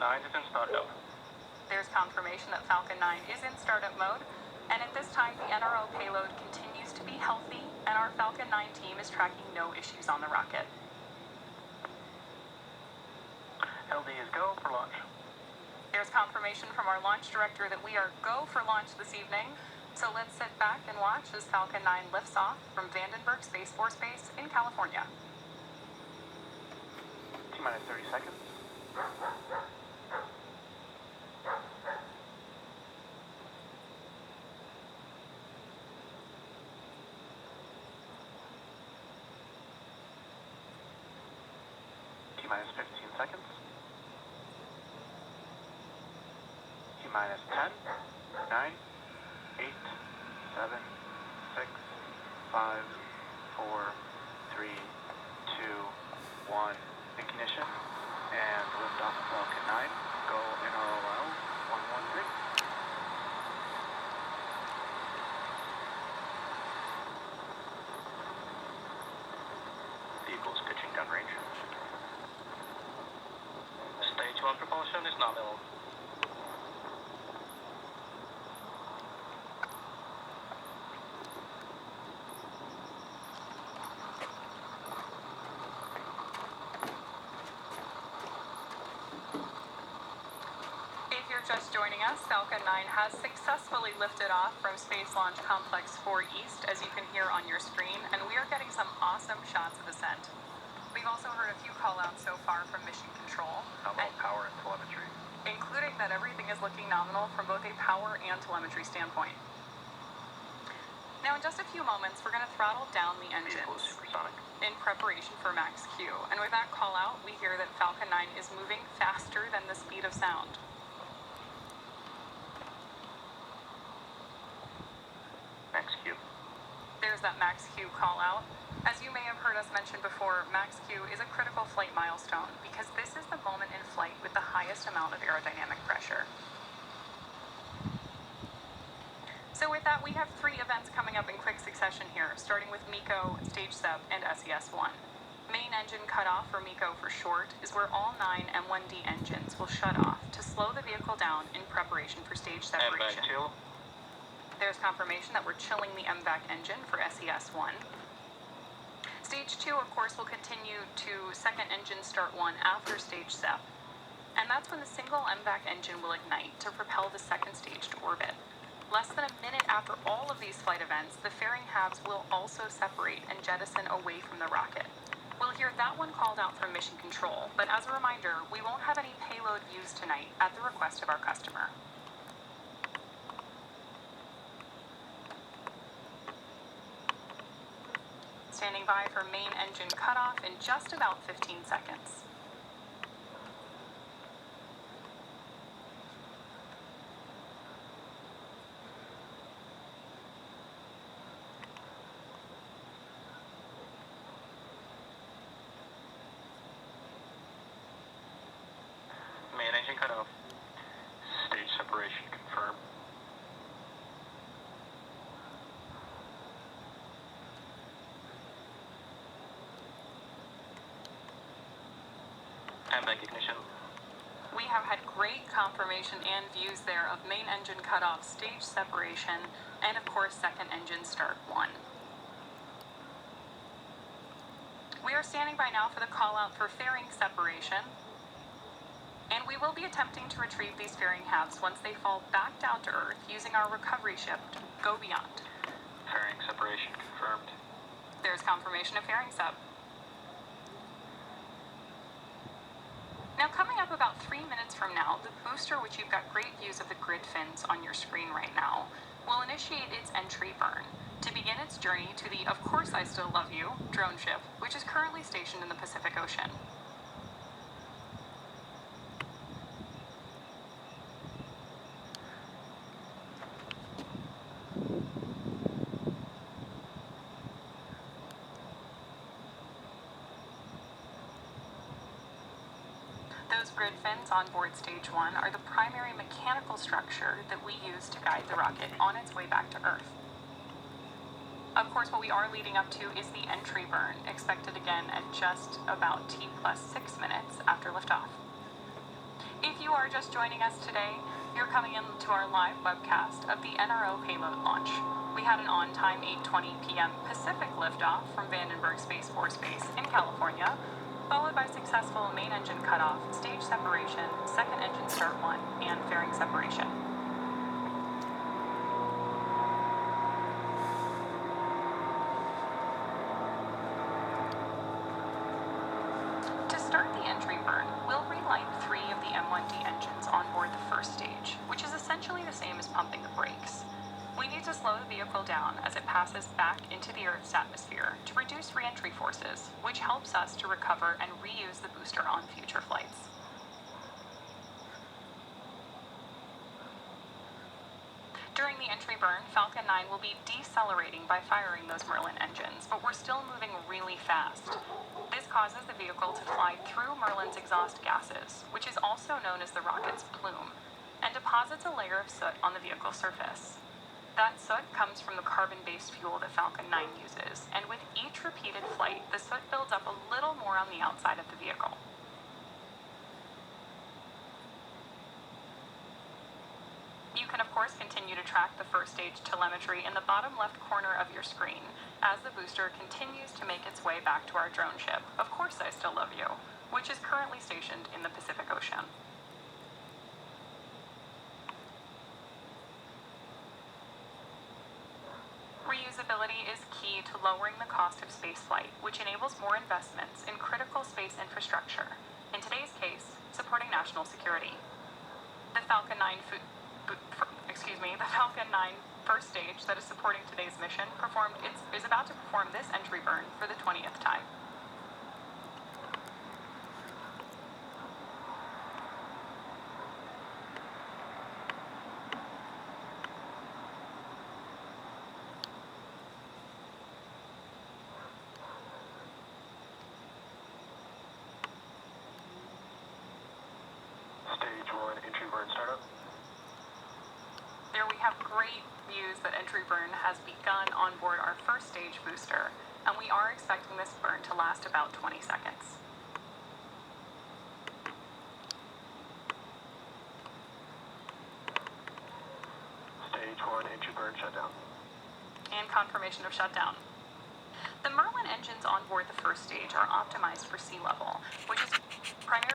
9 is in startup. There's confirmation that Falcon 9 is in startup mode, and at this time the NRO payload continues to be healthy, and our Falcon 9 team is tracking no issues on the rocket. LD is go for launch. There's confirmation from our launch director that we are go for launch this evening, so let's sit back and watch as Falcon 9 lifts off from Vandenberg Space Force Base in California. T-minus 30 seconds. T-minus 15 seconds. T-minus 10, 9, 8, 7, 6, 5, 4, 3, 2, 1. Ignition and liftoff of Falcon 9. Go NROL 113. Vehicles pitching downrange. Stage 1 propulsion is nominal. Just joining us, Falcon 9 has successfully lifted off from Space Launch Complex 4 East, as you can hear on your screen, and we are getting some awesome shots of ascent. We've also heard a few call-outs so far from Mission Control. How about power and telemetry? Including that everything is looking nominal from both a power and telemetry standpoint. Now, in just a few moments, we're going to throttle down the engines in preparation for max Q. And with that call-out, we hear that Falcon 9 is moving faster than the speed of sound. Max Q. There's that max Q call out. As you may have heard us mention before, max Q is a critical flight milestone because this is the moment in flight with the highest amount of aerodynamic pressure. So with that, we have 3 events coming up in quick succession here, starting with MECO, Stage SEP, and SES-1. Main engine cutoff, or MECO for short, is where all 9 M1D engines will shut off to slow the vehicle down in preparation for stage separation. There's confirmation that we're chilling the MVAC engine for SES-1. Stage 2, of course, will continue to second engine start 1 after stage SEP. And that's when the single MVAC engine will ignite to propel the second stage to orbit. Less than a minute after all of these flight events, the fairing halves will also separate and jettison away from the rocket. We'll hear that one called out from Mission Control, but as a reminder, we won't have any payload used tonight at the request of our customer. Standing by for main engine cutoff in just about 15 seconds. Main engine cutoff. Stage separation confirmed. MVAC ignition. We have had great confirmation and views there of main engine cutoff, stage separation, and of course second engine start 1. We are standing by now for the call out for fairing separation, and we will be attempting to retrieve these fairing halves once they fall back down to Earth using our recovery ship, Go Beyond. Fairing separation confirmed. There's confirmation of fairing sep. Now, coming up about 3 minutes from now, the booster, which you've got great views of the grid fins on your screen right now, will initiate its entry burn to begin its journey to the Of Course I Still Love You drone ship, which is currently stationed in the Pacific Ocean. Those grid fins on board Stage 1 are the primary mechanical structure that we use to guide the rocket on its way back to Earth. Of course, what we are leading up to is the entry burn, expected again at just about T+6 minutes after liftoff. If you are just joining us today, you're coming into our live webcast of the NRO payload launch. We had an on-time 8:20 p.m. Pacific liftoff from Vandenberg Space Force Base in California, followed by successful main engine cutoff, stage separation, second engine start 1, and fairing separation. To start the entry burn, we'll relight 3 of the M1D engines on board the first stage, which is essentially the same as pumping the brakes. We need to slow the vehicle down as it passes back into the Earth's atmosphere to reduce re-entry forces, which helps us to recover and reuse the booster on future flights. During the entry burn, Falcon 9 will be decelerating by firing those Merlin engines, but we're still moving really fast. This causes the vehicle to fly through Merlin's exhaust gases, which is also known as the rocket's plume, and deposits a layer of soot on the vehicle's surface. That soot comes from the carbon-based fuel that Falcon 9 uses, and with each repeated flight, the soot builds up a little more on the outside of the vehicle. You can of course continue to track the first stage telemetry in the bottom left corner of your screen as the booster continues to make its way back to our drone ship, Of Course I Still Love You, which is currently stationed in the Pacific Ocean. Reusability is key to lowering the cost of spaceflight, which enables more investments in critical space infrastructure, in today's case, supporting national security. The Falcon 9 first stage that is supporting today's mission is about to perform this entry burn for the 20th time. Stage 1 entry burn startup. There we have great views that entry burn has begun on board our first stage booster, and we are expecting this burn to last about 20 seconds. Stage 1 entry burn shutdown. And confirmation of shutdown. The Merlin engines on board the first stage are optimized for sea level, which is primarily